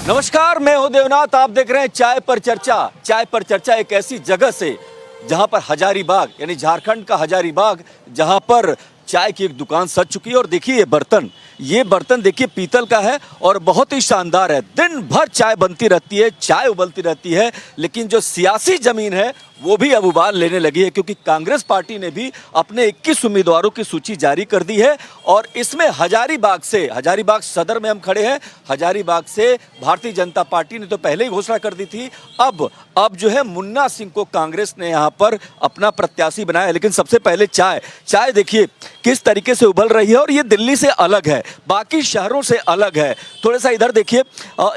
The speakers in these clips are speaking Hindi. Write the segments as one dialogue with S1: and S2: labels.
S1: नमस्कार, मैं हूं देवनाथ। आप देख रहे हैं चाय पर चर्चा। चाय पर चर्चा एक ऐसी जगह से जहां पर हजारीबाग यानी झारखंड का हजारीबाग, जहां पर चाय की एक दुकान सज चुकी है। और देखिए ये बर्तन देखिए पीतल का है और बहुत ही शानदार है। दिन भर चाय बनती रहती है, चाय उबलती रहती है, लेकिन जो सियासी जमीन है वो भी अब उबाल लेने लगी है, क्योंकि कांग्रेस पार्टी ने भी अपने 21 उम्मीदवारों की सूची जारी कर दी है। और इसमें हजारीबाग सदर में हम खड़े हैं। हजारीबाग से भारतीय जनता पार्टी ने तो पहले ही घोषणा कर दी थी, अब जो है मुन्ना सिंह को कांग्रेस ने यहाँ पर अपना प्रत्याशी बनाया है। लेकिन सबसे पहले चाय देखिए किस तरीके से उबल रही है, और ये दिल्ली से अलग है, बाकी शहरों से अलग है। थोड़ा सा इधर देखिए,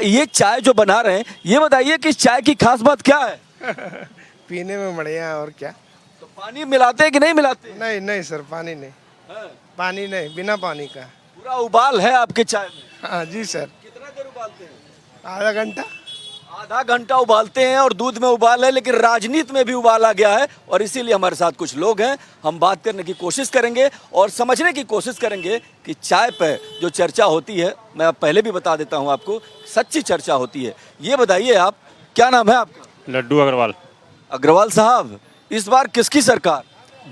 S1: ये चाय जो बना रहे हैं, ये बताइए कि चाय की खास बात क्या है?
S2: पीने में बढ़िया, और क्या।
S1: तो पानी मिलाते हैं कि नहीं मिलाते?
S2: नहीं सर, पानी नहीं। पानी नहीं, बिना पानी का
S1: पूरा उबाल है आपके चाय में?
S2: हाँ जी सर।
S1: कितना देर उबालते हैं?
S2: आधा घंटा
S1: उबालते हैं, और दूध में उबाल है। लेकिन राजनीति में भी उबाला गया है, और इसीलिए हमारे साथ कुछ लोग हैं। हम बात करने की कोशिश करेंगे और समझने की कोशिश करेंगे कि चाय पे जो चर्चा होती है, मैं पहले भी बता देता हूं आपको, सच्ची चर्चा होती है। ये बताइए, आप क्या नाम है आपका?
S3: लड्डू अग्रवाल।
S1: अग्रवाल साहब, इस बार किसकी सरकार?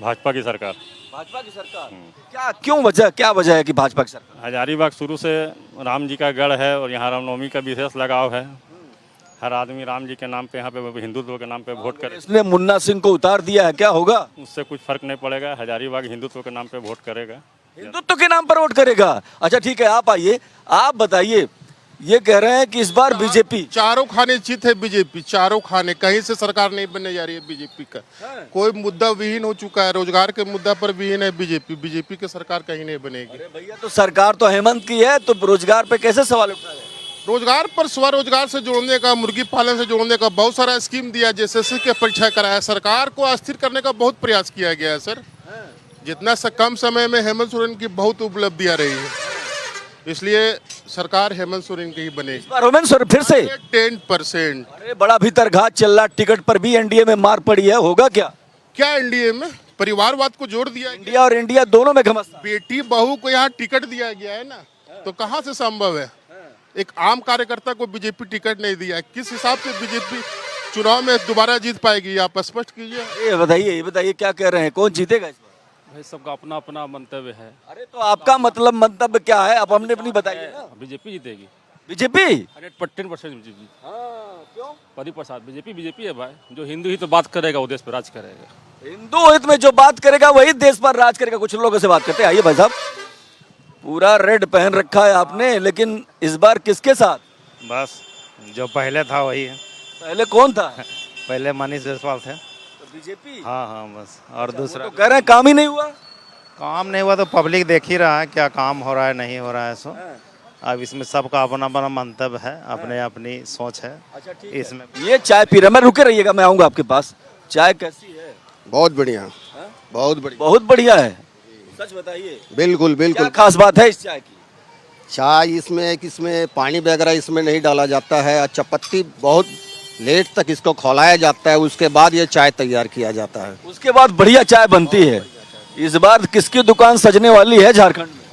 S3: भाजपा की सरकार।
S1: भाजपा की सरकार। क्या वजह है कि भाजपा की सरकार?
S3: हजारीबाग शुरू से राम जी का गढ़ है, और यहाँ रामनवमी का विशेष लगाव है। हर आदमी राम जी के नाम पे, यहाँ पे हिंदुत्व के नाम पे वोट करे।
S1: इसने मुन्ना सिंह को उतार दिया है, क्या होगा?
S3: उससे कुछ फर्क नहीं पड़ेगा। हजारीबाग हिंदुत्व के नाम पे वोट करेगा।
S1: हिंदुत्व के नाम पर वोट करेगा? अच्छा ठीक है, आप आइए, आप बताइए। ये कह रहे हैं कि इस बार बीजेपी
S4: चारों खाने जीत है। बीजेपी चारों खाने, कहीं से सरकार नहीं बनने जा रही है बीजेपी का। कोई मुद्दा विहीन हो चुका है, रोजगार के मुद्दा पर विहीन है बीजेपी की सरकार कहीं नहीं बनेगी।
S1: अरे भैया, तो सरकार तो हेमंत की है, तो रोजगार पे कैसे सवाल उठा रहे हैं?
S4: रोजगार पर स्वरोजगार से जोड़ने का, मुर्गी पालन से जोड़ने का बहुत सारा स्कीम दिया, जैसे की परीक्षा कराया। सरकार को अस्थिर करने का बहुत प्रयास किया गया है सर। जितना कम समय में हेमंत सोरेन की बहुत उपलब्धियां रही है, इसलिए सरकार हेमंत सोरेन की ही बनेगी।
S1: हेमंत सोरेन फिर से
S4: 10%।
S1: अरे बड़ा भीतरघात चल रहा, टिकट पर भी एनडीए में मार पड़ी है, होगा क्या?
S4: क्या एनडीए में परिवारवाद को जोड़ दिया?
S1: इंडिया और इंडिया दोनों में घमसान।
S4: बेटी बहू को यहाँ टिकट दिया गया है ना, तो कहाँ से संभव है? एक आम कार्यकर्ता को बीजेपी टिकट नहीं दिया, किस हिसाब से बीजेपी चुनाव में दोबारा जीत पाएगी? आप स्पष्ट कीजिए।
S1: ये बताइए क्या कह रहे हैं, कौन जीतेगा इस बार?
S3: भाई सबका अपना अपना मंतव्य है।
S1: अरे तो आपका मतलब मंतव्य क्या है, आप हमने अपनी बताइए ना।
S3: बीजेपी जीतेगी।
S1: BJP
S3: 10% BJP.
S1: क्यों?
S3: पदी प्रसाद बीजेपी है भाई। जो हिंदू ही तो बात करेगा वो देश पर राज करेगा।
S1: हिंदू हित में जो बात करेगा वही देश पर राज करेगा। कुछ लोगों से बात करते हैं। आइए भाई साहब, पूरा रेड पहन रखा है आपने, लेकिन इस बार किसके साथ?
S5: बस जो पहले था वही है।
S1: पहले कौन था?
S5: पहले मनीष जायसवाल थे।
S1: तो बीजेपी।
S5: हाँ बस। और दूसरा
S1: तो कह रहे हैं काम ही नहीं हुआ।
S5: काम नहीं हुआ तो पब्लिक देख ही रहा है क्या काम हो रहा है, नहीं हो रहा है। सो अब इसमें सबका अपना अपना मंतव्य है, अपने अपनी सोच है।
S1: अच्छा ठीक है।
S5: इसमें
S1: ये चाय पी रहा, मैं रुके रहिएगा, मैं आऊंगा आपके पास। चाय कैसी है?
S6: बहुत बढ़िया, बहुत बढ़िया,
S1: बहुत बढ़िया है। सच बताइए,
S6: बिल्कुल
S1: क्या खास बात है इस चाय की?
S6: चाय इसमें पानी वगैरह इसमें नहीं डाला जाता है। अच्छा, पत्ती बहुत लेट तक इसको खौलाया जाता है, उसके बाद ये चाय तैयार किया जाता है।
S1: उसके बाद बढ़िया चाय बनती है। इस बार किसकी दुकान सजने वाली है झारखंड में?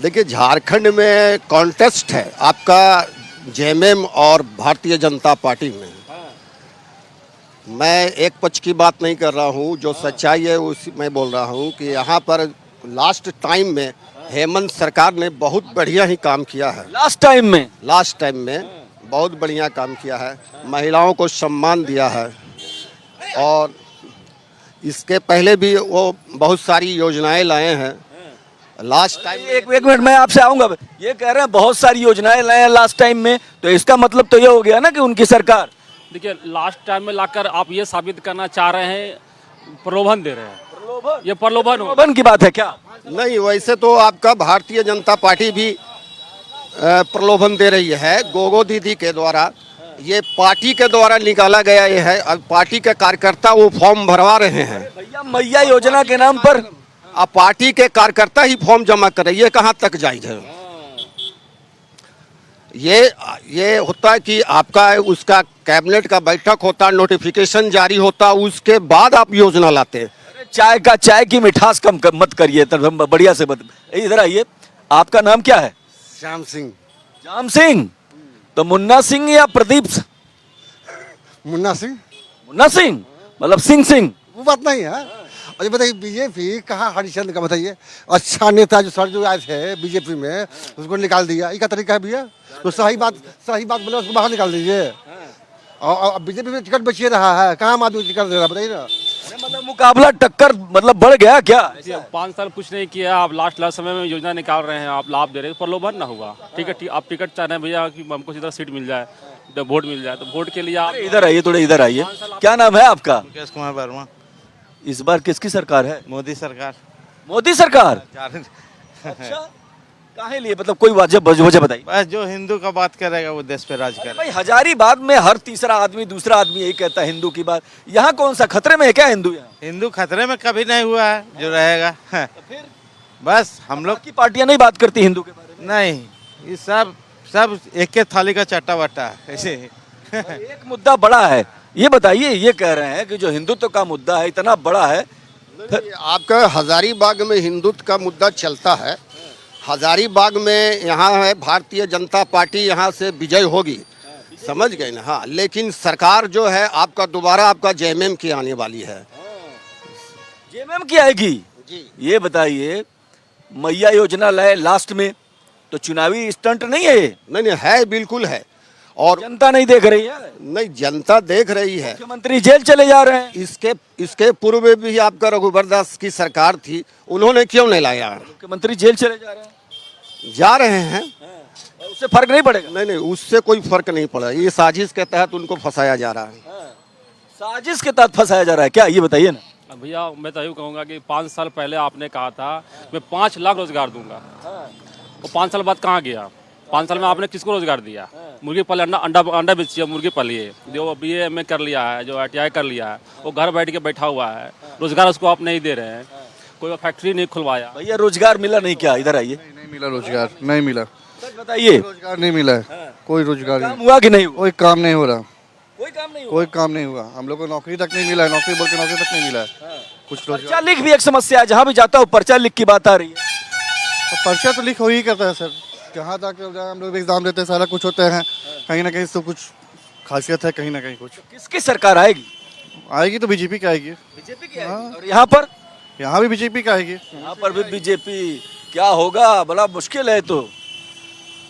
S6: देखिए, झारखंड में कॉन्टेस्ट है आपका जेएमएम और भारतीय जनता पार्टी में। मैं एक पक्ष की बात नहीं कर रहा हूँ, जो सच्चाई है उसी मैं बोल रहा हूँ कि यहाँ पर लास्ट टाइम में हेमंत सरकार ने बहुत बढ़िया ही काम किया है।
S1: लास्ट टाइम में
S6: बहुत बढ़िया काम किया है। महिलाओं को सम्मान दिया है, और इसके पहले भी वो बहुत सारी योजनाएं लाए हैं। लास्ट टाइम
S1: एक मिनट मैं आपसे आऊंगा। ये कह रहे हैं बहुत सारी योजनाएं लाए हैं लास्ट टाइम में, तो इसका मतलब तो ये हो गया ना कि उनकी सरकार।
S3: देखिए, लास्ट टाइम में लाकर आप ये साबित करना चाह रहे हैं, प्रलोभन दे रहे हैं। ये प्रलोभन
S1: की बात है क्या?
S6: नहीं, वैसे तो आपका भारतीय जनता पार्टी भी प्रलोभन दे रही है। गोगो दीदी के द्वारा, ये पार्टी के द्वारा निकाला गया ये है। अब पार्टी के कार्यकर्ता वो फॉर्म भरवा रहे हैं।
S1: भैया, मैया योजना के नाम पर
S6: अब पार्टी के कार्यकर्ता ही फॉर्म जमा कर रहे, ये कहाँ तक जायज है? ये होता है कि आपका उसका कैबिनेट का बैठक होता, नोटिफिकेशन जारी होता, उसके बाद आप योजना लाते।
S1: चाय की मिठास कम मत करिए, बढ़िया से इधर आइए। आपका नाम क्या है?
S6: श्याम सिंह।
S1: श्याम सिंह, तो मुन्ना सिंह या प्रदीप
S7: मुन्ना सिंह।
S1: मुन्ना सिंह मतलब सिंह
S7: वो बात नहीं है। और ये बताइए बीजेपी कहाँ हरिश्चंद्र का बताइए, अच्छा नेता जो सर जो आए थे बीजेपी में उसको निकाल दिया, ये क्या तरीका है भैया? तो सही बात बोले उसको बाहर निकाल दीजिए। और बीजेपी में टिकट बचिए रहा है, कहाँ आदमी टिकट दे रहा है बताइए ना।
S1: मतलब मुकाबला टक्कर मतलब बढ़ गया क्या?
S3: 5 साल कुछ नहीं किया, आप लास्ट समय में योजना निकाल रहे हैं, आप लाभ दे रहे हैं, प्रलोभन ना हुआ। टिकट आप टिकट चाह रहे हैं भैया कि हमको सीधा सीट मिल जाए, जब वोट मिल जाए, तो वोट के लिए आप
S1: इधर आइए, थोड़े इधर आइए। क्या नाम है आपका?
S5: मुकेश कुमार वर्मा।
S1: इस बार किसकी सरकार है?
S5: मोदी सरकार।
S1: मोदी सरकार। अच्छा, काहे लिए, मतलब कोई वजह बताइए।
S5: बस जो हिंदू का बात करेगा वो देश पे राज करेगा।
S1: भाई हजारीबाग में हर तीसरा आदमी दूसरा आदमी यही कहता है हिंदू की बात। यहाँ कौन सा खतरे में है क्या हिंदू? यहाँ
S5: हिंदू खतरे में कभी नहीं हुआ है, जो रहेगा।
S1: फिर
S5: बस हम लोग
S1: की पार्टियां नहीं बात करती हिंदू के बारे में।
S5: नहीं, ये सब एक के थाली का चट्टा बट्टा है ऐसे।
S1: एक मुद्दा बड़ा है, ये बताइए, ये कह रहे हैं कि जो हिंदुत्व का मुद्दा है इतना बड़ा है।
S6: आपका हजारीबाग में हिंदुत्व का मुद्दा चलता है। हजारीबाग में यहाँ है भारतीय जनता पार्टी, यहाँ से विजय होगी, समझ गए ना? हाँ, लेकिन सरकार जो है आपका दोबारा आपका जेएमएम की आने वाली है।
S1: जेएमएम की आएगी जी। ये बताइए, मैया योजना लाए लास्ट में, तो चुनावी स्टंट नहीं है ये?
S6: नहीं है, बिल्कुल है। और
S1: जनता नहीं देख रही है?
S6: नहीं, जनता देख रही है।
S1: मुख्यमंत्री जेल चले जा रहे हैं।
S6: इसके पूर्व में भी आपका रघुवर दास की सरकार थी, उन्होंने क्यों नहीं लाया?
S1: मुख्यमंत्री जेल चले जा रहे हैं।
S6: जा रहे हैं,
S1: उससे फर्क नहीं पड़ेगा?
S6: नहीं, उससे कोई फर्क नहीं पड़ा। ये साजिश के तहत उनको फंसाया जा रहा है।
S1: साजिश के तहत फंसाया जा रहा है क्या, ये बताइए ना।
S3: भैया मैं तो यूँ कहूँगा कि 5 साल पहले आपने कहा था मैं 5 लाख रोजगार दूंगा, और 5 साल बाद कहाँ गया? 5 साल में आपने किसको रोजगार दिया? मुर्गी पाले, अंडा बेचिए, मुर्गी पालिए, जो BA MA कर लिया है, जो ITI कर लिया है, वो घर बैठ के बैठा हुआ है, रोजगार उसको आप नहीं दे रहे हैं, कोई फैक्ट्री नहीं खुलवाया।
S1: भैया रोजगार मिला नहीं क्या? इधर आइए।
S8: नहीं मिला रोजगार, नहीं मिला।
S1: सच बताइए,
S8: रोजगार नहीं मिला है, कोई रोजगार
S1: काम
S8: नहीं,
S1: हुआ कि नहीं हुआ?
S8: कोई काम नहीं हो रहा,
S1: कोई काम नहीं हुआ।
S8: कोई काम नहीं हुआ। हम लोग को नौकरी तक नहीं मिला है, नौकरी बोल के नौकरी तक नहीं मिला है। कुछ रोजगार।
S1: पर्चा लीक भी एक समस्या है, जहाँ भी जाता हूँ पर्चा लीक की बात आ रही है।
S8: तो पर्चा तो लीक हो ही करता है सर, जहाँ तक हम लोग एग्जाम देते हैं सारा कुछ होता है, कहीं ना कहीं तो कुछ खासियत है, कहीं ना कहीं कुछ।
S1: किसकी सरकार आएगी?
S8: आएगी तो बीजेपी की आएगी।
S1: बीजेपी की आएगी। और यहाँ पर?
S8: यहाँ भी बीजेपी की आएगी।
S1: यहाँ पर भी बीजेपी। क्या होगा, बड़ा मुश्किल है। तो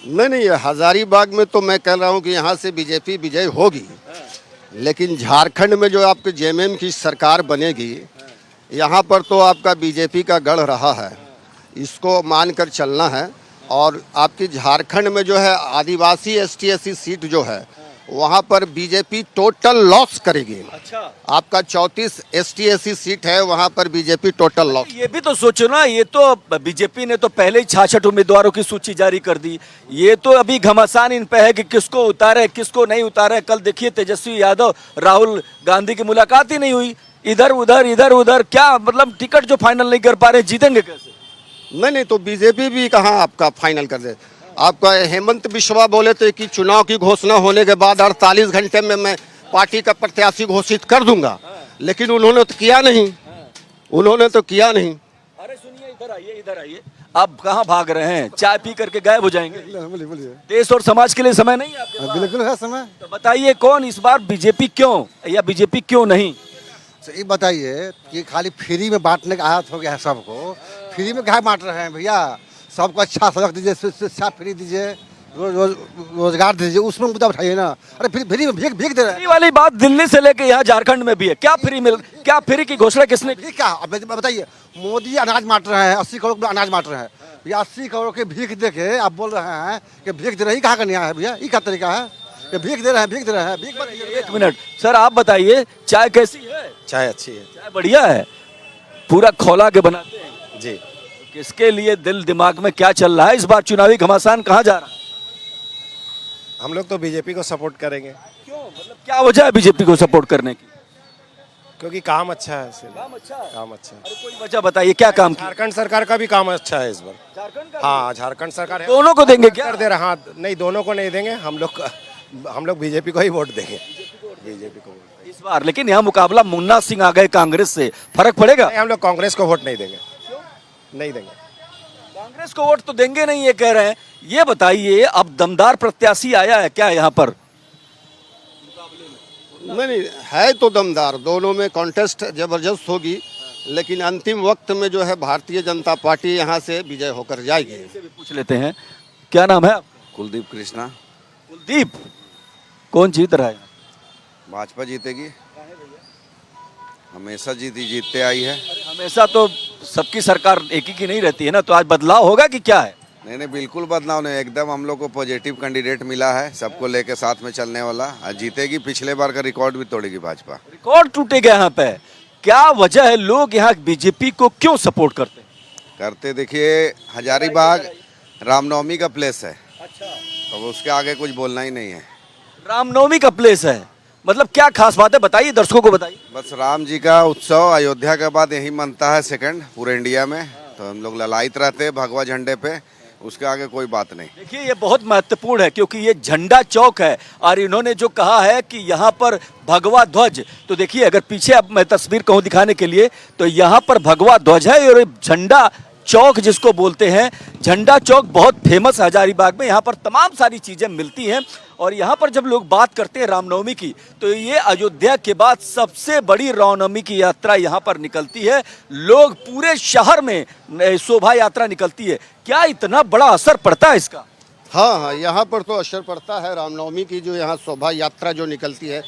S6: नहीं, हजारीबाग में तो मैं कह रहा हूँ कि यहाँ से बीजेपी विजय होगी, लेकिन झारखंड में जो आपके जेएमएम की सरकार बनेगी, यहाँ पर तो आपका बीजेपी का गढ़ रहा है, इसको मानकर चलना है। और आपकी झारखंड में जो है आदिवासी ST/SC सीट जो है, वहाँ पर बीजेपी टोटल लॉस करेगी।
S1: अच्छा,
S6: आपका 34 ST/SC सीट है, वहाँ पर बीजेपी टोटल लॉस।
S1: ये भी तो सोचो ना, ये तो बीजेपी ने तो पहले ही 66 उम्मीदवारों की सूची जारी कर दी। ये तो अभी घमासान इन पे है कि किसको उतारे किसको नहीं उतारे। कल देखिए तेजस्वी यादव राहुल गांधी की मुलाकात ही नहीं हुई, इधर उधर क्या मतलब टिकट जो फाइनल नहीं कर पा रहे, जीतेंगे कैसे?
S6: नहीं, तो बीजेपी भी कहाँ आपका फाइनल कर दे। आपका हेमंत बिश्वा बोले थे कि चुनाव की घोषणा होने के बाद 48 घंटे में मैं पार्टी का प्रत्याशी घोषित कर दूंगा, लेकिन उन्होंने तो किया नहीं।
S1: अरे सुनिए, इधर आइए। आप कहाँ भाग रहे हैं? चाय पी करके गायब हो जाएंगे?
S7: बोलिए।
S1: देश और समाज के लिए समय नहीं है आपके पास?
S7: बिल्कुल है समय।
S1: तो बताइए कौन इस बार बीजेपी क्यों, या बीजेपी क्यों नहीं?
S7: तो ये बताइए कि खाली फ्री में बांटने का आदत हो गया है सबको। फ्री में क्या बांट रहे हैं भैया? सबको अच्छा सड़क दीजिए, शिक्षा फ्री दीजिए, रोजगार दीजिए, उसमें मुद्दा उठाइए ना। अरे फ्री में भीख दे रहे हैं।
S1: फ्री वाली बात दिल्ली से लेके यहाँ झारखंड में भी है। क्या फ्री की घोषणा किसने की?
S7: क्या बताइए, मोदी अनाज बांट रहे हैं, 80 करोड़ अनाज बांट रहे हैं भैया। 80 करोड़ की भीख दे के आप बोल रहे हैं कि भीख दे रहे हैं, कहाँ का न्याय है भैया? ये क्या तरीका है कि भीख दे रहे हैं?
S1: एक मिनट सर, आप बताइए चाय कैसी है?
S5: चाय अच्छी है।
S1: चाय बढ़िया है, पूरा खौला के बनाते हैं
S5: जी।
S1: किसके लिए दिल दिमाग में क्या चल रहा है? इस बार चुनावी घमासान कहाँ जा रहा है?
S5: हम लोग तो बीजेपी को सपोर्ट करेंगे।
S1: क्यों, मतलब क्या वजह है बीजेपी को सपोर्ट करने की?
S5: क्योंकि काम अच्छा है,
S1: काम अच्छा है।
S5: काम अच्छा है।
S1: अरे कोई वजह बताइए, क्या काम किया?
S5: झारखंड सरकार का भी काम अच्छा है इस बार।
S1: झारखंड का?
S5: हाँ, झारखंड सरकार है।
S1: दोनों को देंगे क्या?
S5: कर दे रहा। हाँ, नहीं, दोनों को नहीं देंगे। हम लोग बीजेपी को ही वोट देंगे। बीजेपी को वोट
S1: इस बार। लेकिन यहाँ मुकाबला मुन्ना सिंह आ गए कांग्रेस से, फर्क पड़ेगा?
S5: हम लोग कांग्रेस को वोट नहीं देंगे। नहीं देंगे।
S1: कांग्रेस को वोट तो देंगे नहीं ये कह रहे हैं। ये बताइए अब दमदार प्रत्याशी आया है क्या यहाँ पर?
S6: नहीं है तो दमदार, दोनों में कॉन्टेस्ट जबरदस्त होगी, लेकिन अंतिम वक्त में जो है भारतीय जनता पार्टी यहाँ से विजय होकर जाएगी।
S1: इनसे भी पूछ लेते हैं, क्या नाम है आपका?
S9: कुलदीप कृष्णा।
S1: कुलदीप, कौन जीत रहा है?
S9: भाजपा जीतेगी, हमेशा जीतते आई है।
S1: हमेशा तो सबकी सरकार एक ही की नहीं रहती है ना, तो आज बदलाव होगा कि क्या है?
S9: नहीं, बिल्कुल बदलाव नहीं, एकदम हम लोग को पॉजिटिव कैंडिडेट मिला है, सबको लेके साथ में चलने वाला, आज जीतेगी। पिछले बार का रिकॉर्ड भी तोड़ेगी भाजपा।
S1: रिकॉर्ड टूटेगा यहाँ पे, क्या वजह है? लोग यहाँ बीजेपी को क्यों सपोर्ट करते हैं?
S9: करते देखिए, हजारीबाग रामनवमी का प्लेस है, तो उसके आगे कुछ बोलना ही नहीं है।
S1: रामनवमी का प्लेस है, मतलब क्या खास बात है, बताइए, दर्शकों को बताइए।
S9: बस राम जी का उत्सव अयोध्या के बाद यही मनता है सेकंड पूरे इंडिया में, तो हम लोग ललायित रहते हैं भगवा झंडे पे, उसके आगे कोई बात नहीं।
S1: देखिए ये बहुत महत्वपूर्ण है क्योंकि ये झंडा चौक है और इन्होंने जो कहा है कि यहाँ पर भगवा ध्वज, तो देखिए अगर पीछे अब मैं तस्वीर कहूँ दिखाने के लिए, तो यहाँ पर भगवा ध्वज है और झंडा चौक जिसको बोलते हैं, झंडा चौक बहुत फेमस है हजारीबाग में। यहाँ पर तमाम सारी चीजें मिलती हैं और यहाँ पर जब लोग बात करते हैं रामनवमी की, तो ये अयोध्या के बाद सबसे बड़ी रामनवमी की यात्रा यहाँ पर निकलती है। लोग पूरे शहर में शोभा यात्रा निकलती है। क्या इतना बड़ा असर पड़ता है इसका?
S6: हाँ हाँ, यहाँ पर तो असर पड़ता है। रामनवमी की जो यहाँ शोभा यात्रा जो निकलती है,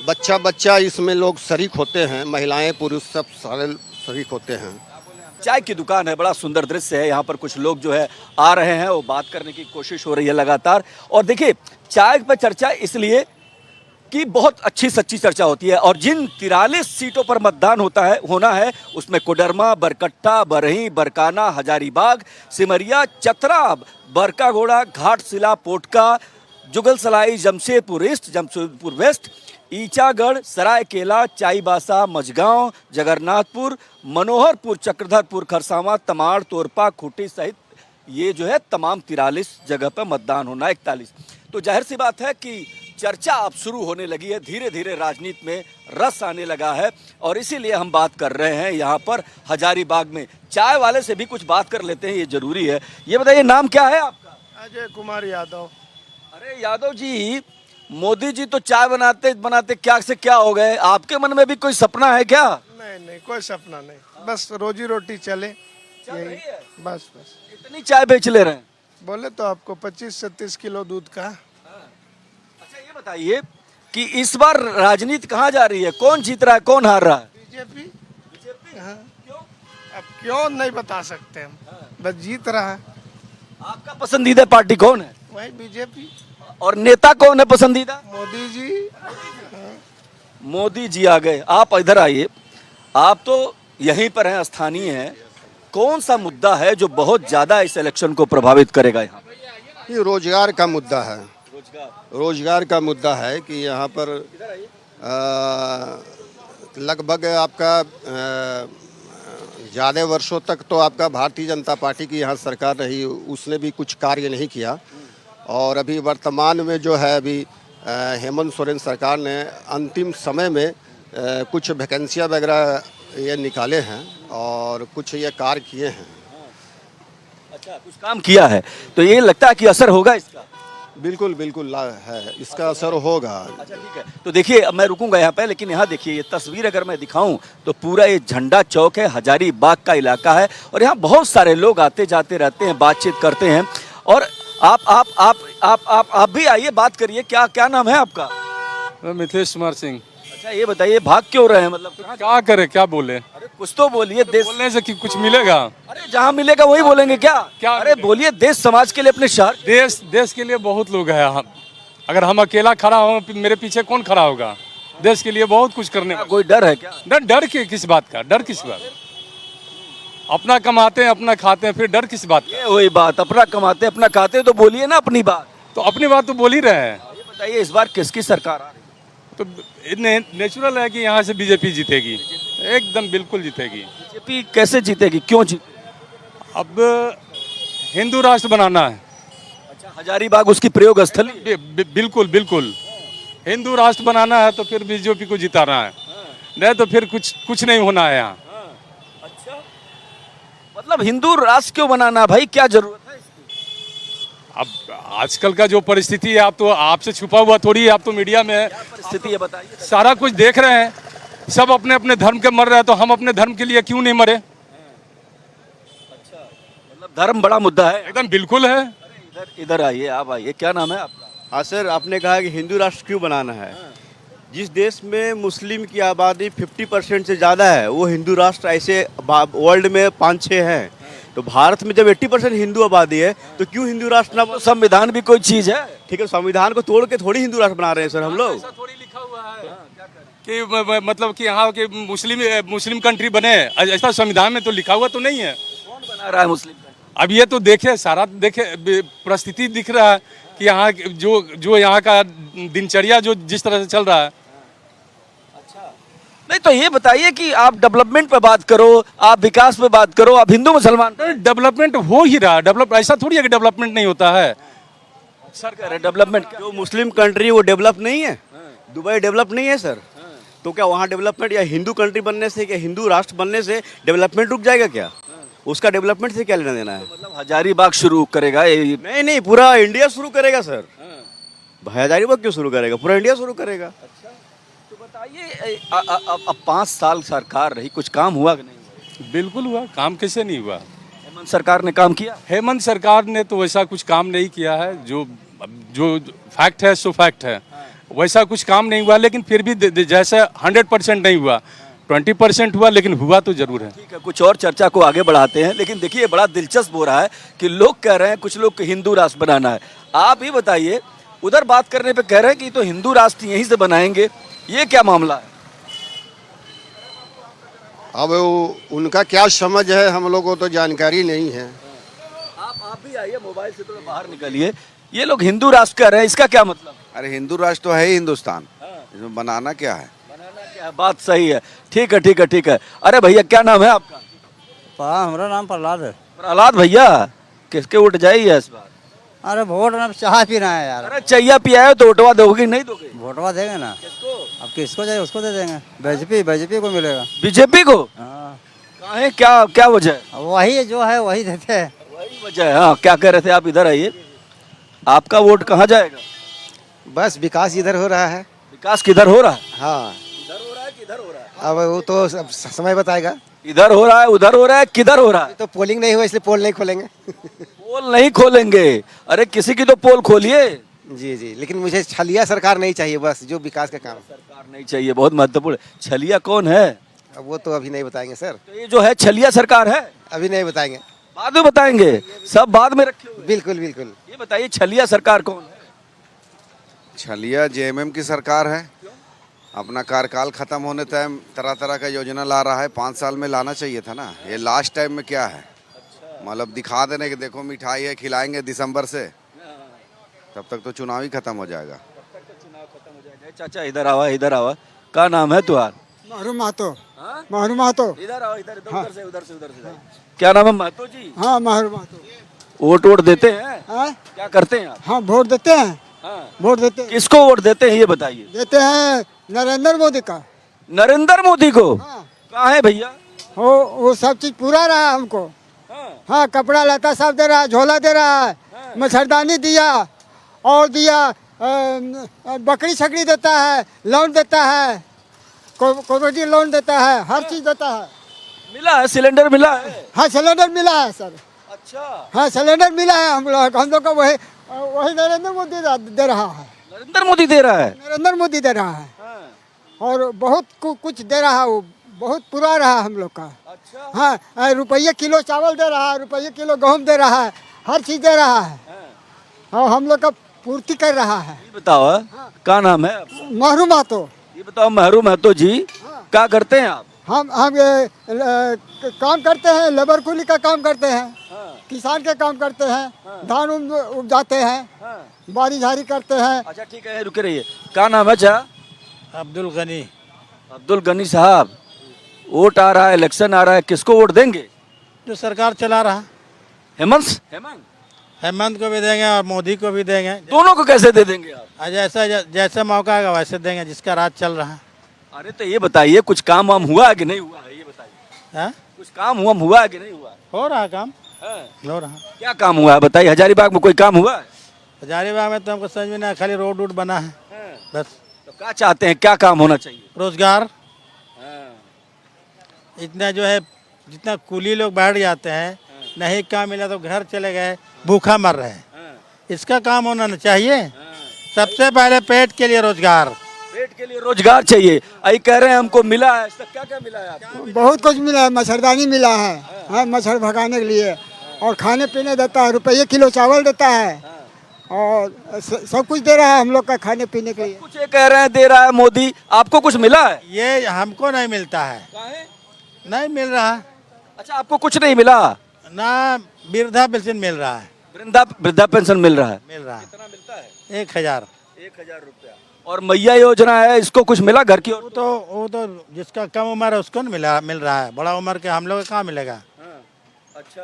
S6: बच्चा बच्चा इसमें लोग शरीक होते हैं, महिलाएं पुरुष सब सारे शरीक होते हैं।
S1: चाय की दुकान है, बड़ा सुंदर दृश्य है। यहाँ पर कुछ लोग जो है आ रहे हैं, वो बात करने की कोशिश हो रही है लगातार। और देखिए चाय पर चर्चा इसलिए कि बहुत अच्छी सच्ची चर्चा होती है और जिन 43 सीटों पर मतदान होना है उसमें कोडरमा, बरकट्टा, बरही, बरकाना, हजारीबाग, सिमरिया, चतरा, बरकागोड़ा, घाटशिला, पोटका, जुगलसलाई, जमशेदपुर ईस्ट, जमशेदपुर वेस्ट, ईचागढ़, सरायकेला, चाईबासा, मझगांव, जगन्नाथपुर, मनोहरपुर, चक्रधरपुर, खरसावां, तमाड़, तोरपा, खूंटी सहित ये जो है तमाम 43 जगह पर मतदान होना है। 41 तो जाहिर सी बात है कि चर्चा अब शुरू होने लगी है, धीरे धीरे राजनीति में रस आने लगा है और इसीलिए हम बात कर रहे हैं यहाँ पर हजारीबाग में। चाय वाले से भी कुछ बात कर लेते हैं, ये जरूरी है। ये बताइए नाम क्या है आपका?
S2: अजय कुमार यादव।
S1: अरे यादव जी, मोदी जी तो चाय बनाते बनाते क्या से क्या हो गए, आपके मन में भी कोई सपना है क्या?
S2: नहीं, कोई सपना नहीं, बस रोजी रोटी चले, यही बस।
S1: इतनी चाय बेच ले रहे हैं?
S2: बोले तो आपको 25 से 30 किलो दूध का।
S1: अच्छा ये बताइए कि इस बार राजनीति कहाँ जा रही है, कौन जीत रहा है, कौन हार रहा है?
S2: बीजेपी। हाँ, अब क्यों नहीं बता सकते हम, बस जीत रहा है।
S1: आपका पसंदीदा पार्टी कौन है?
S2: वही बीजेपी।
S1: और नेता कौन है पसंदीदा?
S2: मोदी जी।
S1: मोदी जी आ गए, आप इधर आइए, आप तो यहीं पर हैं, स्थानीय हैं। कौन सा मुद्दा है जो बहुत ज्यादा इस इलेक्शन को प्रभावित करेगा? यहाँ
S6: ये रोजगार का मुद्दा है। रोजगार का मुद्दा है कि यहाँ पर लगभग आपका ज़्यादा वर्षों तक तो आपका भारतीय जनता पार्टी की यहाँ सरकार रही, उसने भी कुछ कार्य नहीं किया। और अभी वर्तमान में जो है अभी हेमंत सोरेन सरकार ने अंतिम समय में कुछ वैकेंसियाँ वगैरह ये निकाले हैं और कुछ ये कार्य किए हैं।
S1: अच्छा, कुछ काम किया है, तो ये लगता है कि असर होगा इसका?
S6: बिल्कुल बिल्कुल है, इसका असर होगा।
S1: अच्छा ठीक है, तो देखिए अब मैं रुकूंगा यहाँ पे, लेकिन यहाँ देखिए ये तस्वीर अगर मैं दिखाऊं तो पूरा ये झंडा चौक है, हजारीबाग का इलाका है और यहाँ बहुत सारे लोग आते जाते रहते हैं, बातचीत करते हैं। और आप भी आइए, बात करिए। क्या क्या नाम है आपका?
S3: मिथिलेश कुमार सिंह।
S1: अच्छा ये बताइए भाग क्यों रहे हैं, मतलब
S3: क्या करे, क्या बोले?
S1: अरे कुछ तो बोलिए, देश
S3: बोलने से कि कुछ मिलेगा?
S1: अरे जहाँ मिलेगा वही बोलेंगे क्या?
S3: क्या
S1: अरे बोलिए, देश समाज के लिए, अपने शहर।
S3: देश के लिए बहुत लोग हैं। हम अगर हम अकेला खड़ा हो, मेरे पीछे कौन खड़ा होगा? देश के लिए बहुत कुछ करने।
S1: कोई डर है क्या?
S3: डर किस बात का? डर किस बात? अपना कमाते हैं, अपना खाते हैं, फिर डर किस बात का?
S1: ये वही बात, अपना कमाते अपना खाते, तो बोलिए ना अपनी बात।
S3: तो अपनी बात तो बोल ही रहे हैं।
S1: ये बताइए इस बार किसकी सरकार आ रही है?
S3: तो नेचुरल है कि यहाँ से बीजेपी जीतेगी, एकदम बिल्कुल जीतेगी।
S1: बीजेपी कैसे जीतेगी, क्यों जीतेगी?
S3: अब हिंदू राष्ट्र बनाना है।
S1: अच्छा, हजारीबाग उसकी प्रयोग स्थली?
S3: बिल्कुल बिल्कुल, हिंदू राष्ट्र बनाना है तो फिर बीजेपी को जिताना है, नहीं तो फिर कुछ नहीं होना है यहाँ।
S1: अच्छा, मतलब हिंदू राष्ट्र क्यों बनाना भाई, क्या जरूरत है इसकी?
S10: अब आजकल का जो परिस्थिति है, आप तो आपसे छुपा हुआ थोड़ी है, आप तो मीडिया में है,
S1: परिस्थिति है बताइए।
S10: सारा कुछ देख रहे हैं। सब अपने अपने धर्म के मर रहे हैं, तो हम अपने धर्म के लिए क्यों नहीं मरे?
S1: मतलब धर्म बड़ा मुद्दा है।
S10: एकदम बिल्कुल है।
S1: इधर इधर आइए, आप आइए, क्या नाम है आपका?
S11: हाँ सर, आपने कहा कि हिंदू राष्ट्र क्यों बनाना है। जिस देश में मुस्लिम की आबादी 50% से ज़्यादा है, वो हिंदू राष्ट्र ऐसे वर्ल्ड में 5-6 हैं। तो भारत में जब 80% हिंदू आबादी है, तो क्यों हिंदू राष्ट्र ना?
S1: तो संविधान भी कोई चीज है?
S11: ठीक है, संविधान को तोड़ के थोड़ी हिंदू राष्ट्र बना रहे हैं सर हम लोग।
S10: ऐसा थोड़ी लिखा हुआ है कि मतलब कि यहाँ के मुस्लिम कंट्री बने, ऐसा संविधान में तो लिखा हुआ तो नहीं है।
S1: कौन बना रहा है मुस्लिम?
S10: अब ये तो देखे, सारा देखे, परिस्थिति दिख रहा है कि यहाँ जो यहाँ का दिनचर्या जो जिस तरह से चल रहा है।
S1: नहीं तो ये बताइए कि आप डेवलपमेंट पे बात करो, आप विकास पे बात करो, आप हिंदू मुसलमान
S10: डेवलपमेंट हो ही रहा है। डेवलप ऐसा थोड़ी है कि डेवलपमेंट नहीं होता है।
S1: सर कह रहे डेवलपमेंट।
S11: जो मुस्लिम कंट्री वो डेवलप नहीं है, दुबई डेवलप नहीं है सर। तो क्या वहाँ डेवलपमेंट या हिंदू कंट्री बनने से, क्या हिंदू राष्ट्र बनने से डेवलपमेंट रुक जाएगा क्या? उसका डेवलपमेंट से क्या लेना देना है?
S1: मतलब हजारीबाग शुरू करेगा ये?
S11: नहीं, पूरा इंडिया शुरू करेगा सर। हजारीबाग क्यों शुरू करेगा? पूरा इंडिया शुरू करेगा।
S1: तो बताइए, अब 5 साल सरकार रही, कुछ काम हुआ कि नहीं?
S10: बिल्कुल हुआ। काम कैसे नहीं हुआ?
S1: हेमंत सरकार ने काम किया?
S10: हेमंत सरकार ने तो वैसा कुछ काम नहीं किया है। जो फैक्ट है सो फैक्ट है, वैसा कुछ काम नहीं हुआ। लेकिन फिर भी जैसे 100% नहीं हुआ, 20% हुआ, लेकिन हुआ तो जरूर है।
S1: ठीक है, कुछ और चर्चा को आगे बढ़ाते हैं। लेकिन देखिए, बड़ा दिलचस्प हो रहा है कि लोग कह रहे हैं, कुछ लोग कि हिंदू राष्ट्र बनाना है। आप ही बताइए, उधर बात करने पे कह रहे हैं कि तो हिंदू राष्ट्र यहीं से बनाएंगे, ये क्या मामला है?
S6: अब उनका क्या समझ है, हम लोगों को तो जानकारी नहीं है।
S1: आप भी आइए, मोबाइल से थोड़ा बाहर निकलिए। ये लोग हिंदू राष्ट्र कह रहे हैं, इसका क्या मतलब?
S9: अरे हिंदू राष्ट्र तो है ही हिंदुस्तान, इसमें बनाना क्या है?
S1: बनाना क्या है? बात सही है। ठीक है, ठीक है, ठीक है। अरे भैया, क्या नाम है आपका?
S12: हमारा नाम प्रहलाद है।
S1: प्रहलाद भैया, किसके वोट जाइए इस बार?
S12: अरे वोट ना, चाय पीना है यार।
S1: अरे चाहिए पिया है तो वोटवा दोगे नहीं दोगे?
S12: वोटवा देंगे ना।
S1: किसको?
S12: अब किसको चाहिए उसको दे देंगे। बीजेपी को मिलेगा।
S1: बीजेपी को?
S12: हाँ।
S1: काहे, क्या वजह है?
S12: वही जो है वही देते हैं।
S1: वही वजह है। हाँ, क्या कह रहे थे आप? इधर आइए। आपका वोट कहाँ जाएगा?
S7: बस विकास इधर हो रहा है।
S1: विकास किधर हो रहा है?
S7: हाँ,
S1: इधर हो रहा है, किधर हो रहा है?
S7: अब वो तो समय बताएगा।
S1: इधर हो रहा है, उधर हो रहा है, किधर हो रहा है?
S7: तो पोलिंग नहीं हुआ, इसलिए पोल नहीं खोलेंगे।
S1: पोल नहीं खोलेंगे? अरे किसी की तो पोल खोलिए।
S7: जी जी, लेकिन मुझे छलिया सरकार नहीं चाहिए, बस जो विकास का काम।
S1: सरकार नहीं चाहिए, बहुत महत्वपूर्ण। छलिया कौन है?
S7: अब वो तो अभी नहीं बताएंगे सर।
S1: तो ये जो है छलिया सरकार है?
S7: अभी नहीं बताएंगे,
S1: बाद में बताएंगे, सब बाद में रखे हुए।
S7: बिल्कुल बिल्कुल।
S1: ये बताइए, छलिया सरकार कौन है?
S9: छलिया जेएमएम की सरकार है। अपना कार्यकाल खत्म होने टाइम तरह तरह का योजना ला रहा है। 5 साल में लाना चाहिए था ना। ये लास्ट टाइम में क्या है, मतलब दिखा देने कि देखो मिठाई है, खिलाएंगे दिसंबर से, तब तक तो चुनाव ही खत्म हो जाएगा।
S1: चाचा इधर आवा, इधर आवा। क्या नाम है तुम्हारा?
S12: महरू महतो।
S1: हाँ?
S12: महरू महतो।
S1: इधर आओ, इधर उधर से उधर से उधर से। क्या नाम है? महतो जी।
S12: हाँ, महरू महतो।
S1: वोट देते हैं? क्या करते हैं आप?
S12: हाँ, वोट देते हैं।
S1: हाँ।
S12: वोट देते
S1: किसको वोट देते हैं ये बताइए?
S12: देते हैं नरेंद्र मोदी का।
S1: नरेंद्र मोदी को?
S12: हाँ।
S1: कहाँ है भैया?
S12: वो सब चीज पूरा रहा है हमको। हाँ, कपड़ा लता सब दे रहा है, झोला दे रहा है, मच्छरदानी दिया और दिया, बकरी छकड़ी देता है, लोन देता है, कोरोजी लोन देता है, हर चीज देता है।
S1: मिला है? सिलेंडर मिला है?
S12: हाँ, सिलेंडर मिला है सर।
S1: अच्छा,
S12: हाँ, सिलेंडर मिला है। हम लोग का वही नरेंद्र मोदी दे रहा है।
S1: नरेंद्र मोदी दे रहा है?
S12: नरेंद्र मोदी दे रहा है। और बहुत कुछ दे रहा है, वो बहुत पूरा रहा हम लोग का।
S1: अच्छा।
S12: हाँ, रुपये किलो चावल दे रहा है, रुपये किलो गेहूँ दे रहा है, हर चीज दे रहा है। हाँ, हम लोग का पूर्ति कर रहा है।
S1: ये बताओ, क्या नाम है आपका?
S12: महरू महतो।
S1: ये बताओ, महरू महतो जी, क्या करते हैं आप?
S12: हम ये काम करते हैं, लेबर कुली का काम करते हैं, किसान के काम करते हैं, धान उपजाते हैं, बारी झारी करते हैं।
S1: अच्छा ठीक है, रुके रहिए। क्या नाम है? चा
S12: अब्दुल गनी।
S1: अब्दुल गनी साहब, वोट आ रहा है, इलेक्शन आ रहा है, किसको वोट देंगे?
S12: जो सरकार चला रहा।
S1: हेमंत
S12: को भी देंगे और मोदी को भी देंगे।
S1: दोनों को कैसे दे देंगे आप?
S12: जैसा मौका आएगा वैसे देंगे, जिसका राज चल रहा है।
S1: अरे तो ये बताइए, कुछ काम वाम हुआ है कि नहीं हुआ है, ये बताइए।
S12: हाँ?
S1: कुछ काम हुआ है कि नहीं हुआ है?
S5: हो रहा काम,
S1: हाँ।
S5: हो रहा।
S1: क्या काम हुआ है बताइए, हजारीबाग में कोई काम हुआ है?
S5: हजारीबाग में तो हमको समझ में नहीं आया, खाली रोड वोड बना है बस।
S1: तो क्या चाहते हैं, क्या काम होना चाहिए?
S5: रोजगार, इतना जो है जितना कुली लोग बैठ जाते हैं, नहीं काम मिला तो घर चले गए, भूखा मर रहे हैं। इसका काम होना न चाहिए। सबसे पहले पेट के लिए रोजगार,
S1: पेट के लिए रोजगार चाहिए। आई कह रहे हैं हमको मिला है, इसका क्या क्या मिला है आपको?
S12: बहुत कुछ मिला है, मच्छरदानी मिला है, हाँ, मच्छर भगाने के लिए, और खाने पीने देता है, रुपये किलो चावल देता है, और सब कुछ दे रहा है हम लोग का खाने पीने के लिए।
S1: कुछ ये कह रहे हैं दे रहा है मोदी, आपको कुछ मिला है?
S5: ये हमको नहीं मिलता है, नहीं मिल रहा।
S1: अच्छा, आपको कुछ नहीं मिला
S5: ना, वृद्धा पेंशन मिल रहा है,
S1: वृद्धा पेंशन मिल रहा है?
S5: मिल रहा है।
S1: कितना मिलता है?
S5: 1000।
S1: 1000 रुपया। और मैया योजना है, इसको कुछ मिला घर की ओर?
S5: वो तो जिसका कम उम्र है उसको नहीं मिल रहा है, बड़ा उम्र के हम लोग कहाँ मिलेगा?
S1: अच्छा,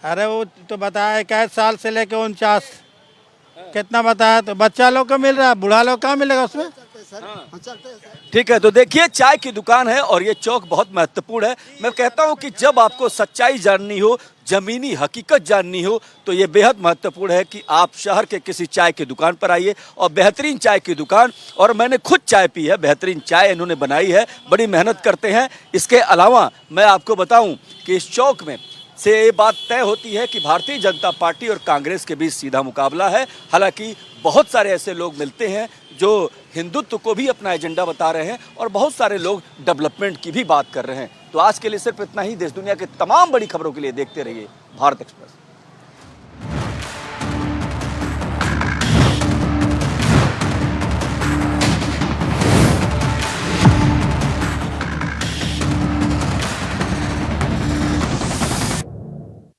S5: अरे वो तो बताया 21 साल से लेके 49 कितना बताया, तो बच्चा लोग को मिल रहा है, बूढ़ा लोग कहाँ मिलेगा उसमें?
S1: ठीक है। तो देखिए, चाय की दुकान है और ये चौक बहुत महत्वपूर्ण है। मैं कहता हूं कि जब आपको सच्चाई जाननी हो, जमीनी हकीकत जाननी हो, तो ये बेहद महत्वपूर्ण है कि आप शहर के किसी चाय की दुकान पर आइए, और बेहतरीन चाय की दुकान, और मैंने खुद चाय पी है, बेहतरीन चाय इन्होंने बनाई है, बड़ी मेहनत करते हैं। इसके अलावा मैं आपको बताऊं कि इस चौक में से ये बात तय होती है कि भारतीय जनता पार्टी और कांग्रेस के बीच सीधा मुकाबला है। हालांकि बहुत सारे ऐसे लोग मिलते हैं जो हिंदुत्व को भी अपना एजेंडा बता रहे हैं, और बहुत सारे लोग डेवलपमेंट की भी बात कर रहे हैं। तो आज के लिए सिर्फ इतना ही। देश दुनिया के तमाम बड़ी खबरों के लिए देखते रहिए भारत एक्सप्रेस।